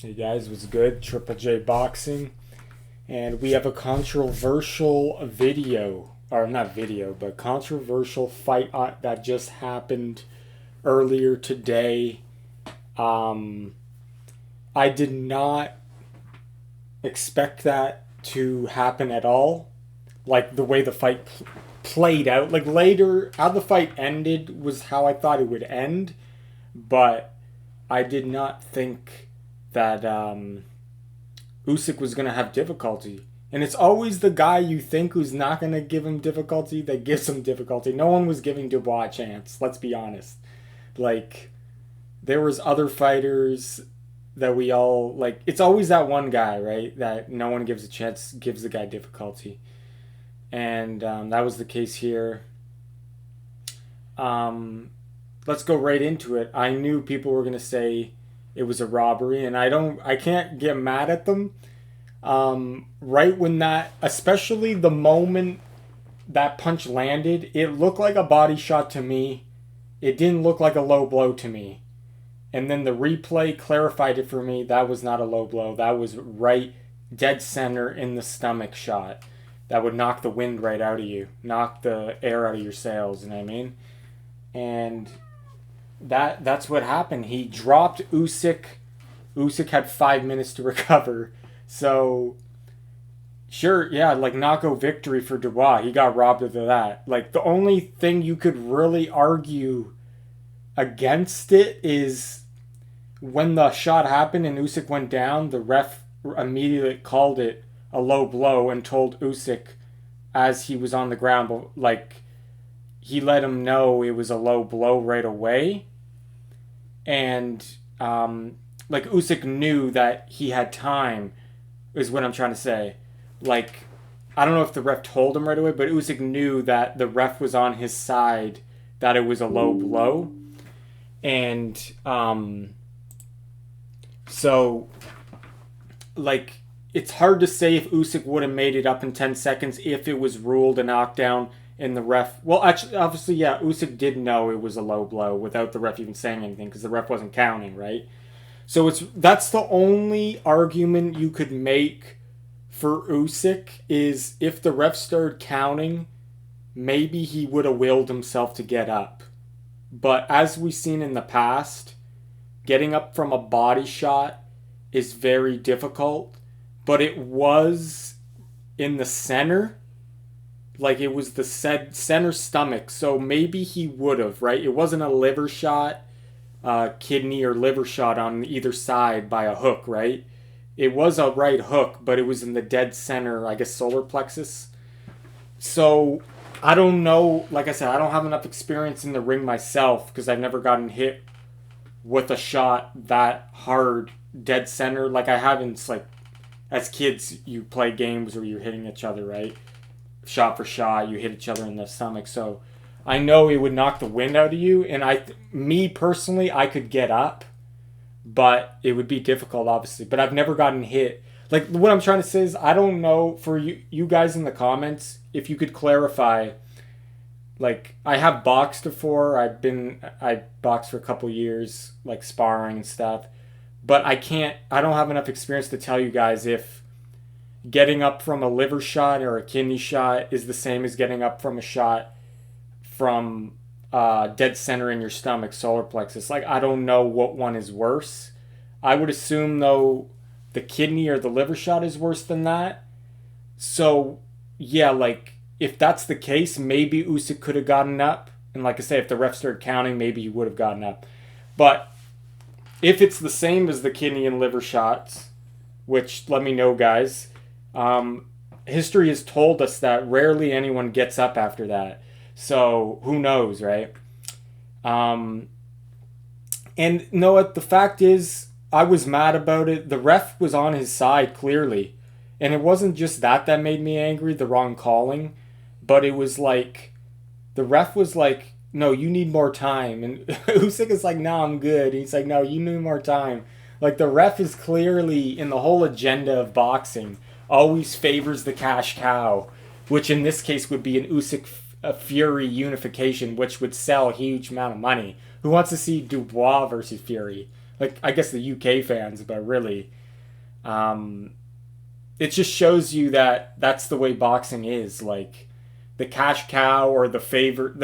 Hey guys, what's good? JJJBoxing, and we have a controversial video, or not video, but controversial fight that just happened earlier today. Um, I did not expect that to happen at all. Like the way the fight played out, like later, how the fight ended was how I thought it would end, but I did not think that Usyk was going to have difficulty. And it's always the guy you think who's not going to give him difficulty that gives him difficulty. No one was giving Dubois a chance, let's be honest. Like, there was other fighters that we all, like, it's always that one guy, right? That no one gives a chance, gives the guy difficulty. And that was the case here. Let's go right into it. I knew people were going to say it was a robbery, and I can't get mad at them. Right when that, especially the moment that punch landed, it looked like a body shot to me. It didn't look like a low blow to me. And then the replay clarified it for me. That was not a low blow. That was right dead center in the stomach shot. That would knock the wind right out of you. Knock the air out of your sails, you know what I mean? And that's what happened. He dropped Usyk. Usyk had 5 minutes to recover. So, sure, yeah, like knockout victory for Dubois. He got robbed of that. Like, the only thing you could really argue against it is when the shot happened and Usyk went down, the ref immediately called it a low blow and told Usyk as he was on the ground, but like, he let him know it was a low blow right away. And like Usyk knew that he had time, is what I'm trying to say. Like, I don't know if the ref told him right away, but Usyk knew that the ref was on his side, that it was a low blow. And so, like, it's hard to say if Usyk would have made it up in 10 seconds if it was ruled a knockdown. And the ref, well, actually, obviously, yeah, Usyk did know it was a low blow without the ref even saying anything because the ref wasn't counting, right? So that's the only argument you could make for Usyk is if the ref started counting, maybe he would have willed himself to get up. But as we've seen in the past, getting up from a body shot is very difficult. But it was in the center. Like, it was the center stomach, so maybe he would have, right? It wasn't a liver shot, kidney or liver shot on either side by a hook, right? It was a right hook, but it was in the dead center, I guess, solar plexus. So, I don't know. Like I said, I don't have enough experience in the ring myself because I've never gotten hit with a shot that hard, dead center. Like, I haven't, like, as kids, you play games where you're hitting each other, right? Shot for shot, you hit each other in the stomach. So I know it would knock the wind out of you. And me personally, I could get up, but it would be difficult, obviously. But I've never gotten hit. Like, what I'm trying to say is, I don't know, for you guys in the comments, if you could clarify. Like, I have boxed before. I boxed for a couple years, like sparring and stuff. But I don't have enough experience to tell you guys if getting up from a liver shot or a kidney shot is the same as getting up from a shot from dead center in your stomach, solar plexus. Like, I don't know what one is worse. I would assume, though, the kidney or the liver shot is worse than that. So, yeah, like, if that's the case, maybe Usyk could have gotten up. And like I say, if the ref started counting, maybe he would have gotten up. But if it's the same as the kidney and liver shots, which, let me know, guys. History has told us that rarely anyone gets up after that. So, who knows, right? And no, what the fact is, I was mad about it. The ref was on his side, clearly. And it wasn't just that made me angry, the wrong calling. But it was like, the ref was like, no, you need more time. And Usyk is like, no, I'm good. And he's like, no, you need more time. Like, the ref is clearly, in the whole agenda of boxing, always favors the cash cow, which in this case would be an Usyk Fury unification, which would sell a huge amount of money. Who wants to see Dubois versus Fury? like I guess the UK fans, but really, um, it just shows you that that's the way boxing is. Like the cash cow or the favor,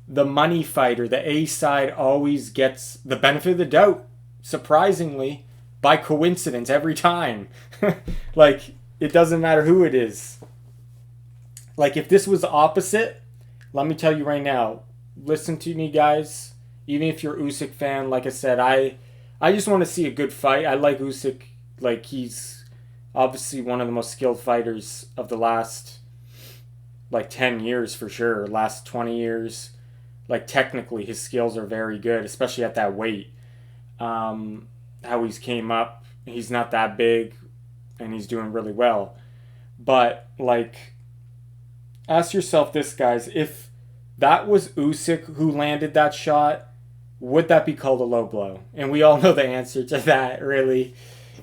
the money fighter, the A side always gets the benefit of the doubt. Surprisingly, by coincidence, every time. Like it doesn't matter who it is. Like if this was the opposite, let me tell you right now. Listen to me, guys. Even if you're Usyk fan, like I said, I just want to see a good fight. I like Usyk. Like he's obviously one of the most skilled fighters of the last like 10 years for sure. Last 20 years. Like technically his skills are very good, especially at that weight. How he's came up, he's not that big and he's doing really well. But like ask yourself this, guys, if that was Usyk who landed that shot, would that be called a low blow? And we all know the answer to that, really.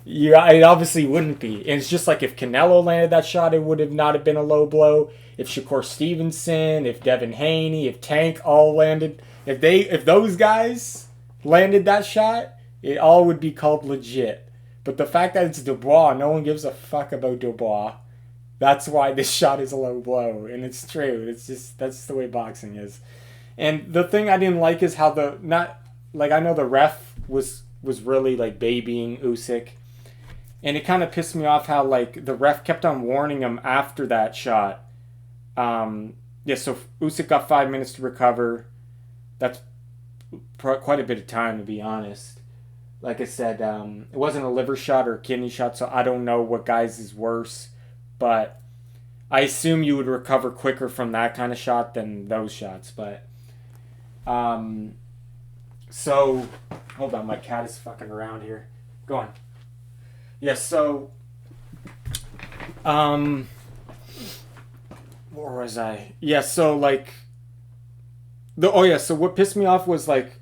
Yeah, it obviously wouldn't be. And it's just like if Canelo landed that shot, it would have not have been a low blow. If Shakur Stevenson, if Devin Haney, if Tank all landed, if those guys landed that shot, it all would be called legit. But the fact that it's Dubois, no one gives a fuck about Dubois. That's why this shot is a low blow, and it's true. It's just that's the way boxing is. And the thing I didn't like is how I know the ref was really like babying Usyk, and it kind of pissed me off how like the ref kept on warning him after that shot. So Usyk got 5 minutes to recover. That's quite a bit of time, to be honest. Like I said, it wasn't a liver shot or a kidney shot, so I don't know what guys is worse. But I assume you would recover quicker from that kind of shot than those shots. But so hold on, my cat is fucking around here. Go on. Yeah, so where was I? Yeah, so like so what pissed me off was like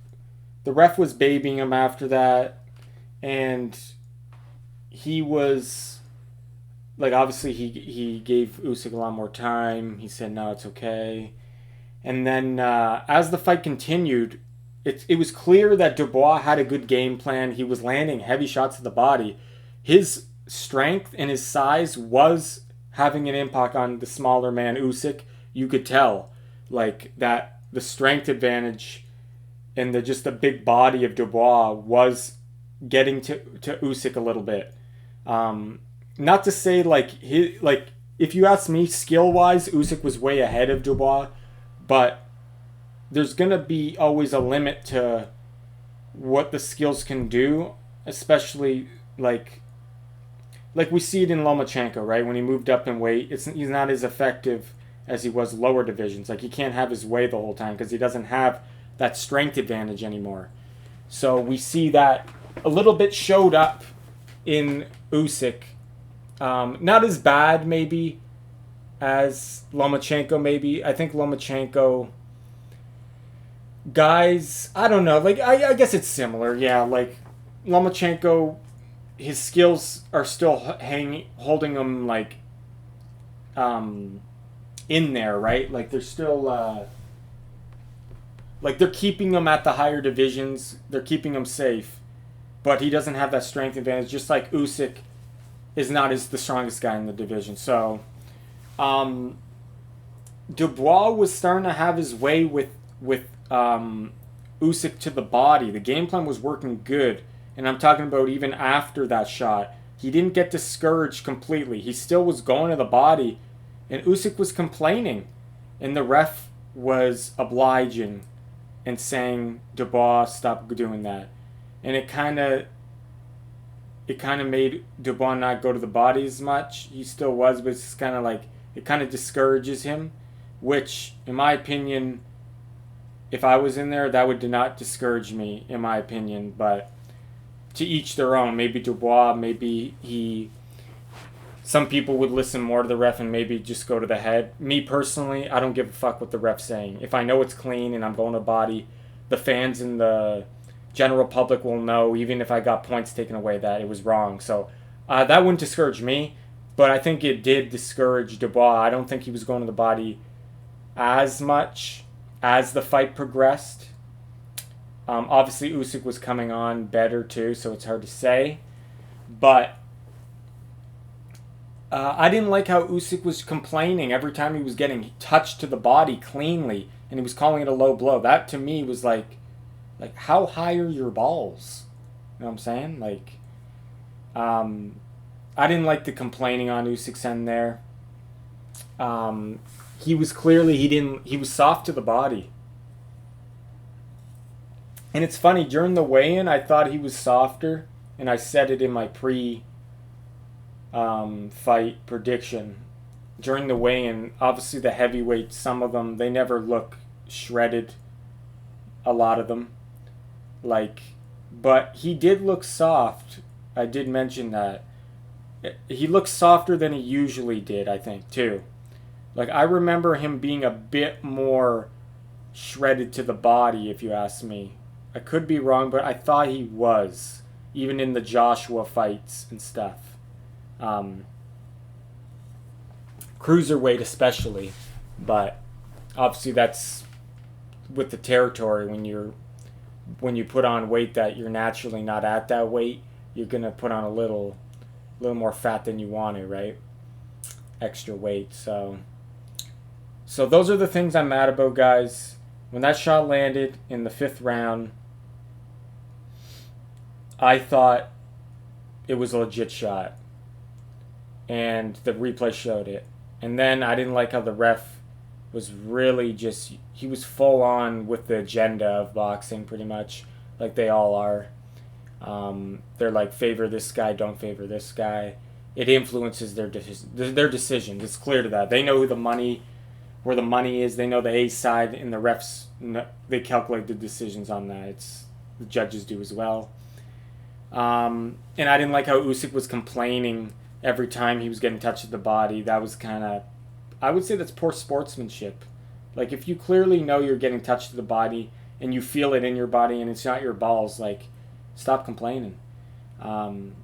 the ref was babying him after that, and he was like obviously he gave Usyk a lot more time. He said no, it's okay. And then as the fight continued, it was clear that Dubois had a good game plan. He was landing heavy shots to the body. His strength and his size was having an impact on the smaller man Usyk. You could tell like that the strength advantage and the big body of Dubois was getting to Usyk a little bit. Not to say if you ask me skill wise, Usyk was way ahead of Dubois, but there's gonna be always a limit to what the skills can do, especially like we see it in Lomachenko, right? When he moved up in weight, he's not as effective as he was lower divisions. Like he can't have his way the whole time because he doesn't have that strength advantage anymore. So we see that a little bit showed up in Usyk. Not as bad maybe as Lomachenko maybe. I think Lomachenko guys, I don't know. Like I guess it's similar. Yeah, like Lomachenko, his skills are still holding him like in there, right? Like they're still like they're keeping him at the higher divisions. They're keeping him safe, but he doesn't have that strength advantage. Just like Usyk is not the strongest guy in the division. So Dubois was starting to have his way with Usyk to the body. The game plan was working good, and I'm talking about even after that shot. He didn't get discouraged completely. He still was going to the body, and Usyk was complaining, and the ref was obliging and saying, Dubois, stop doing that. And it kind of made Dubois not go to the body as much. He still was, but it's kind of like it kind of discourages him, which in my opinion, if I was in there, that would not discourage me, in my opinion. But to each their own. Maybe Dubois, some people would listen more to the ref and maybe just go to the head. Me personally, I don't give a fuck what the ref's saying. If I know it's clean and I'm going to body, the fans and the general public will know, even if I got points taken away, that it was wrong. So that wouldn't discourage me, but I think it did discourage Dubois. I don't think he was going to the body as much as the fight progressed. Obviously, Usyk was coming on better too, so it's hard to say. But I didn't like how Usyk was complaining every time he was getting touched to the body cleanly, and he was calling it a low blow. That to me was like how high are your balls? You know what I'm saying? Like, I didn't like the complaining on Usyk's end there. He was clearly he was soft to the body. And it's funny, during the weigh-in, I thought he was softer, and I said it in my fight prediction. During the weigh-in, obviously the heavyweights, some of them, they never look shredded, a lot of them. Like, but he did look soft. I did mention that. He looked softer than he usually did, I think, too. Like, I remember him being a bit more shredded to the body, if you ask me. I could be wrong, but I thought he was, even in the Joshua fights and stuff. Cruiserweight especially, but obviously that's with the territory. When you put on weight that you're naturally not at that weight, you're gonna put on a little more fat than you want to, right? Extra weight. So those are the things I'm mad about, guys. When that shot landed in the 5th round, I thought it was a legit shot, and the replay showed it. And then I didn't like how the ref was really just, he was full on with the agenda of boxing, pretty much, like they all are. They're like, favor this guy, don't favor this guy. It influences their decisions. It's clear to that. They know where the money is. They know the A side, and the refs, they calculate the decisions on that. The judges do as well. And I didn't like how Usyk was complaining every time he was getting touched at the body. That was kind of, I would say that's poor sportsmanship. Like, if you clearly know you're getting touched to the body and you feel it in your body and it's not your balls, like, stop complaining. And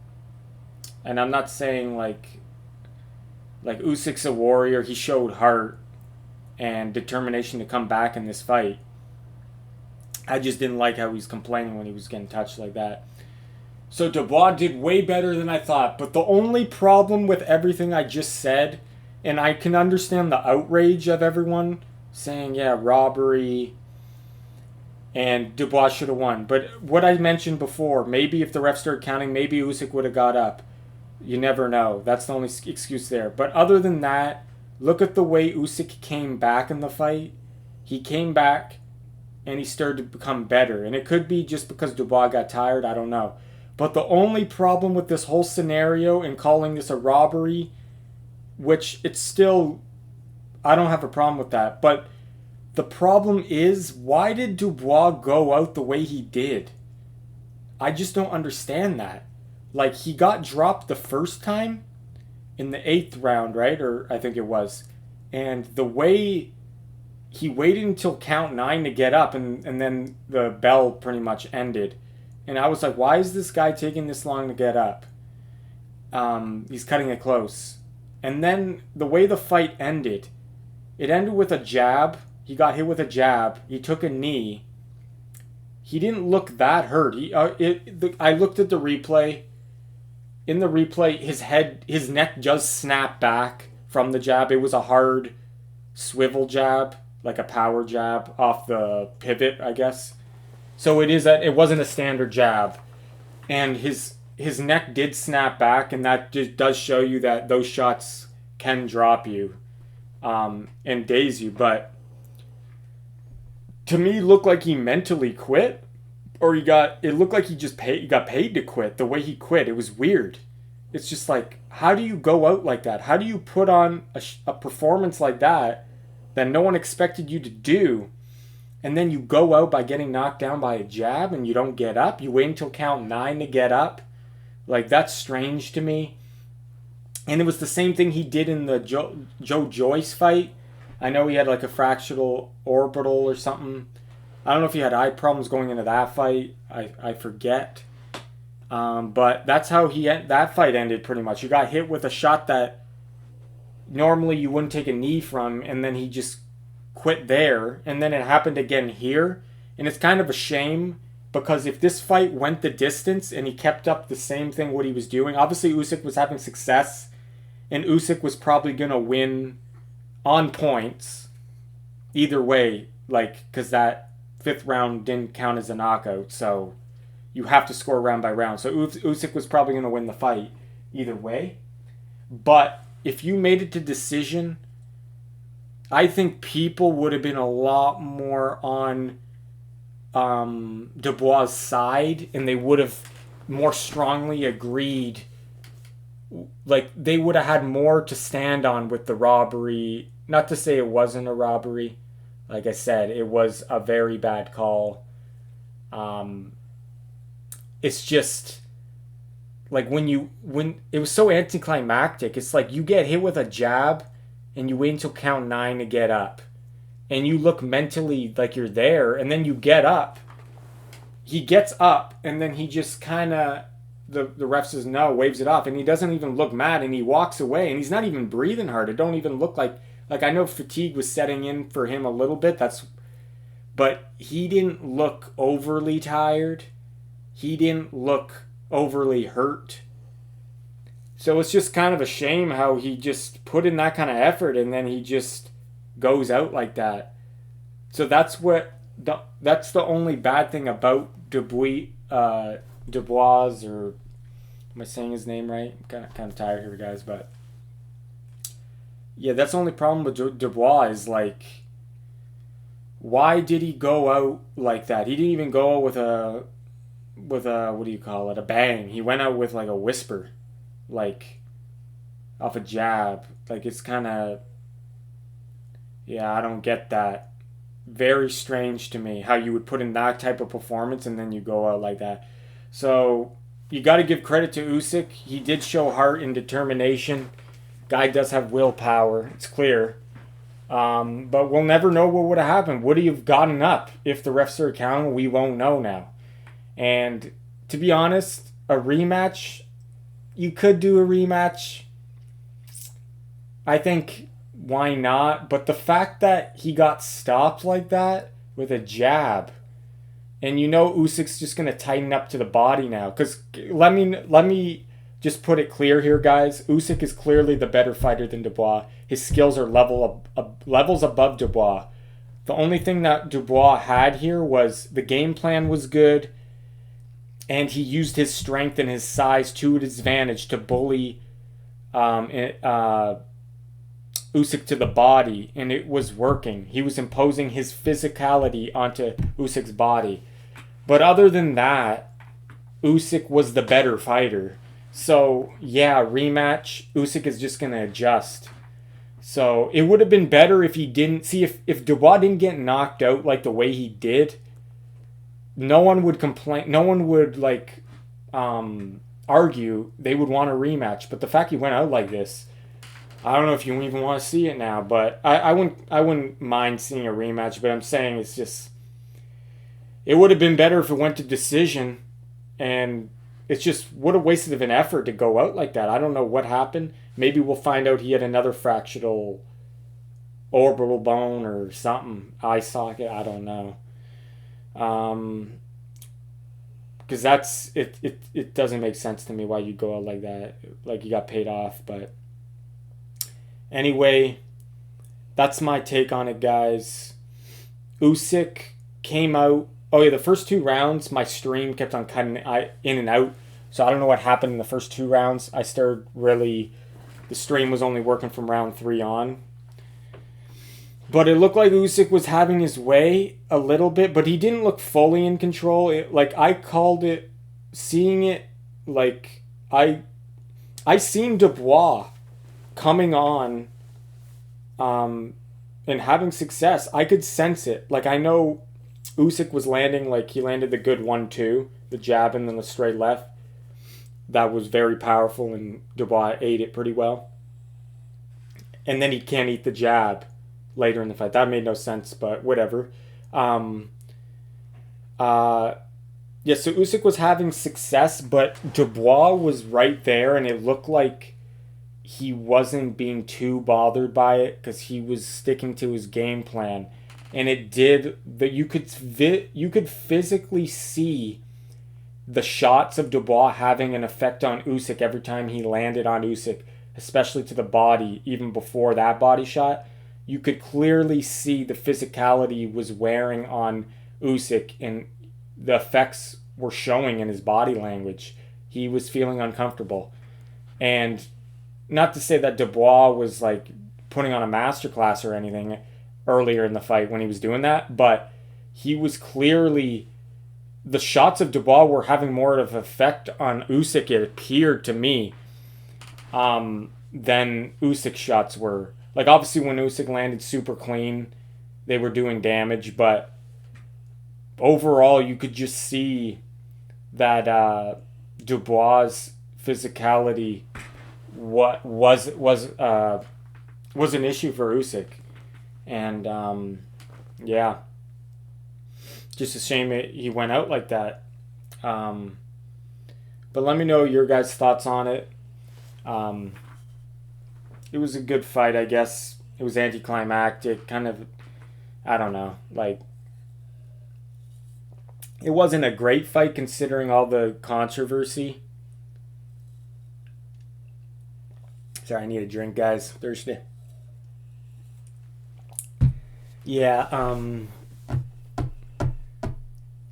I'm not saying like Usyk's a warrior. He showed heart and determination to come back in this fight. I just didn't like how he was complaining when he was getting touched like that. So Dubois did way better than I thought. But the only problem with everything I just said, and I can understand the outrage of everyone saying, yeah, robbery, and Dubois should have won. But what I mentioned before, maybe if the ref started counting, maybe Usyk would have got up. You never know. That's the only excuse there. But other than that, look at the way Usyk came back in the fight. He came back, and he started to become better. And it could be just because Dubois got tired. I don't know. But the only problem with this whole scenario and calling this a robbery, which it's still, I don't have a problem with that. But the problem is, why did Dubois go out the way he did? I just don't understand that. Like, he got dropped the first time in the 8th round, right? Or I think it was. And the way he waited until count 9 to get up, and then the bell pretty much ended. And I was like, why is this guy taking this long to get up? He's cutting it close. And then the way the fight ended, it ended with a jab. He got hit with a jab. He took a knee. He didn't look that hurt. I looked at the replay. In the replay, his neck just snapped back from the jab. It was a hard swivel jab, like a power jab off the pivot, I guess. So it wasn't a standard jab. And his neck did snap back, and that just does show you that those shots can drop you and daze you. But to me, it looked like he mentally quit, or it looked like he got paid to quit. The way he quit, it was weird. It's just like, how do you go out like that? How do you put on a performance like that no one expected you to do, and then you go out by getting knocked down by a jab and you don't get up? You wait until count 9 to get up? Like, that's strange to me. And it was the same thing he did in the Joe Joyce fight. I know he had like a fractural orbital or something. I don't know if he had eye problems going into that fight. I forget. But that's how that fight ended pretty much. He got hit with a shot that normally you wouldn't take a knee from, and then he just quit there. And then it happened again here. And it's kind of a shame. because if this fight went the distance and he kept up the same thing what he was doing, obviously Usyk was having success, and Usyk was probably gonna win on points either way, like because that 5th round didn't count as a knockout, so you have to score round by round. So Usyk was probably gonna win the fight either way. But if you made it to decision, I think people would have been a lot more on Dubois' side, and they would have more strongly agreed. Like, they would have had more to stand on with the robbery. Not to say it wasn't a robbery. Like I said, it was a very bad call. It's just like when it was so anticlimactic. It's like you get hit with a jab and you wait until count 9 to get up, and you look mentally like you're there, and then you get up. He gets up, and then he just kind of, the ref says no, waves it off, and he doesn't even look mad, and he walks away, and he's not even breathing hard. It don't even look like I know fatigue was setting in for him a little bit. But he didn't look overly tired. He didn't look overly hurt. So it's just kind of a shame how he just put in that kind of effort and then he just goes out like that. So that's the only bad thing about Dubois, or am I saying his name right? I'm kind of tired here, guys, but yeah, that's the only problem with Dubois is like, why did he go out like that? He didn't even go out with a what do you call it? A bang. He went out with like a whisper, like off a jab. Like, it's kind of, yeah, I don't get that. Very strange to me how you would put in that type of performance and then you go out like that. So you got to give credit to Usyk. He did show heart and determination. Guy does have willpower. It's clear. But we'll never know what would have happened. Would he have gotten up if the refs are counting? We won't know now. And to be honest, a rematch, you could do a rematch. I think, why not? But the fact that he got stopped like that with a jab, and you know Usyk's just going to tighten up to the body now. Because let me just put it clear here, guys. Usyk is clearly the better fighter than Dubois. His skills are levels above Dubois. The only thing that Dubois had here was the game plan was good, and he used his strength and his size to his advantage to bully Usyk to the body, and it was working. He was imposing his physicality onto Usyk's body. But other than that, Usyk was the better fighter. So, yeah, rematch, Usyk is just going to adjust. So, it would have been better if he didn't... See, if Dubois didn't get knocked out like the way he did, no one would complain. No one would, like, argue. They would want a rematch. But the fact he went out like this, I don't know if you even want to see it now. But I wouldn't mind seeing a rematch. But I'm saying it's just... It would have been better if it went to decision. And it's just, what a waste of an effort to go out like that. I don't know what happened. Maybe we'll find out he had another fractured orbital bone or something. Eye socket. I don't know. Because that's it. It doesn't make sense to me why you go out like that. Like you got paid off. But anyway, that's my take on it, guys. Usyk came out. Oh yeah, the first 2 rounds, my stream kept on cutting in and out. So I don't know what happened in the first 2 rounds. I started really... The stream was only working from round 3 on. But it looked like Usyk was having his way a little bit, but he didn't look fully in control. Like, I called it, seeing it, like, I seen Dubois coming on and having success. I could sense it. Like, I know Usyk was landing, like, he landed the good 1-2, the jab and then the straight left. That was very powerful, and Dubois ate it pretty well. And then he can't eat the jab later in the fight. That made no sense, but whatever. So Usyk was having success, but Dubois was right there, and it looked like he wasn't being too bothered by it because he was sticking to his game plan. and it did that. You could physically see the shots of Dubois having an effect on Usyk every time he landed on Usyk, especially to the body. Even before that body shot, you could clearly see the physicality was wearing on Usyk, and the effects were showing in his body language. He was feeling uncomfortable, and not to say that Dubois was like putting on a masterclass or anything earlier in the fight when he was doing that, but he was clearly, the shots of Dubois were having more of an effect on Usyk, it appeared to me, than Usyk's shots were. Like, obviously, when Usyk landed super clean, they were doing damage, but overall, you could just see that Dubois' physicality was an issue for Usyk, and yeah, just a shame he went out like that. But let me know your guys' thoughts on it. It was a good fight, I guess. It was anticlimactic, kind of. I don't know, like, it wasn't a great fight considering all the controversy. Sorry, I need a drink, guys. Thirsty. Yeah,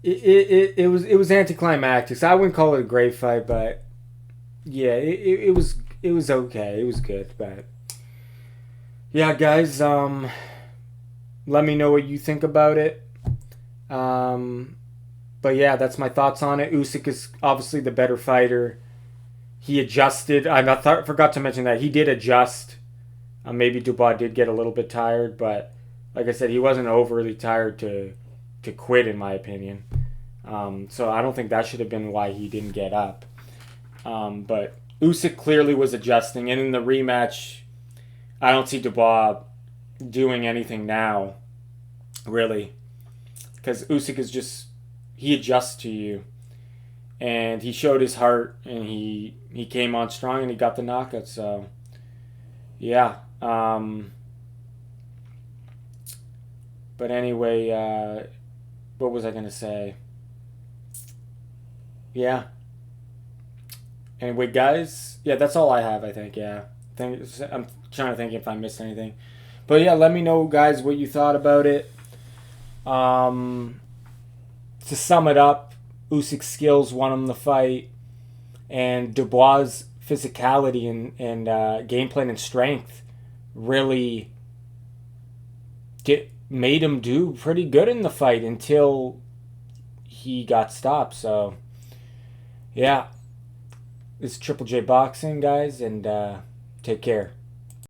it was anticlimactic. So I wouldn't call it a great fight, but yeah, it was okay. It was good, but yeah, guys. Let me know what you think about it. But yeah, that's my thoughts on it. Usyk is obviously the better fighter. He adjusted. Forgot to mention that he did adjust. Maybe Dubois did get a little bit tired, but like I said, he wasn't overly tired to quit, in my opinion. So I don't think that should have been why he didn't get up. But Usyk clearly was adjusting, and in the rematch, I don't see Dubois doing anything now, really, because Usyk is just, he adjusts to you, and he showed his heart, and he came on strong, and he got the knockout. So yeah. But anyway, what was I gonna say? Yeah. Anyway, guys, yeah, that's all I have, I think. Yeah, I'm trying to think if I missed anything, but yeah, let me know, guys, what you thought about it. To sum it up, Usyk's skills won him the fight, and Dubois' physicality and game plan and strength really made him do pretty good in the fight until he got stopped. So yeah, this is Triple J Boxing, guys, and take care.